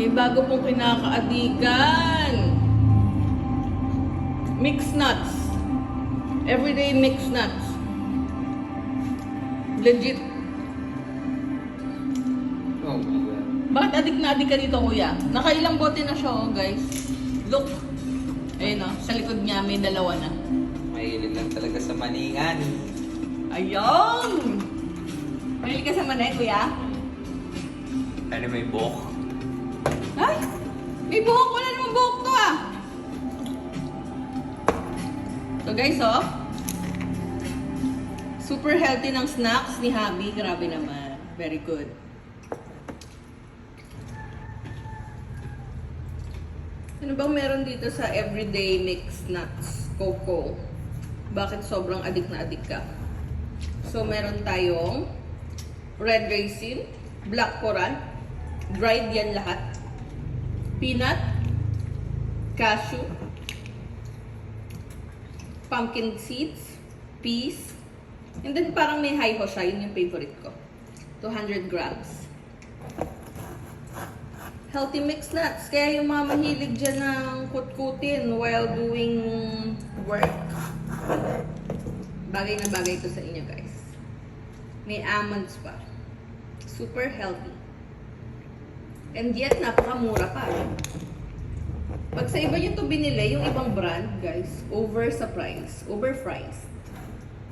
May bago pong kinakaadikan. Mixed nuts. Everyday mixed nuts. Legit. Oh my God. Bakit adik na adik ka dito, kuya? Nakailang bote na siya, oh, guys. Look. Ayun, oh. Sa likod niya, may dalawa na. Mahilig lang talaga sa maningan. Ayun! Mahilig ka sa manay, kuya? Ano may buhok? Ay! May buhok! Wala namang buhok to, ah! So, guys, oh. Super healthy ng snacks ni Habi. Grabe naman. Very good. Ano bang meron dito sa everyday mixed nuts, cocoa? Bakit sobrang adik na adik ka? So, meron tayong red raisin, black coral, dried yan lahat, peanut, cashew, pumpkin seeds, peas, and then parang may hi-ho siya, yun yung favorite ko. 200 grams. Healthy mixed nuts. Kaya yung mga mahilig dyan ng kutkutin while doing work. Bagay na bagay ito sa inyo, guys. May almonds pa. Super healthy. And yet, napakamura pa. Pag sa iba nyo ito binili, yung ibang brand, guys, overpriced.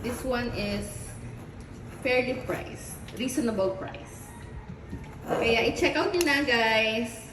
This one is fairly priced. Reasonable price. Kaya i-check out nyo na, guys.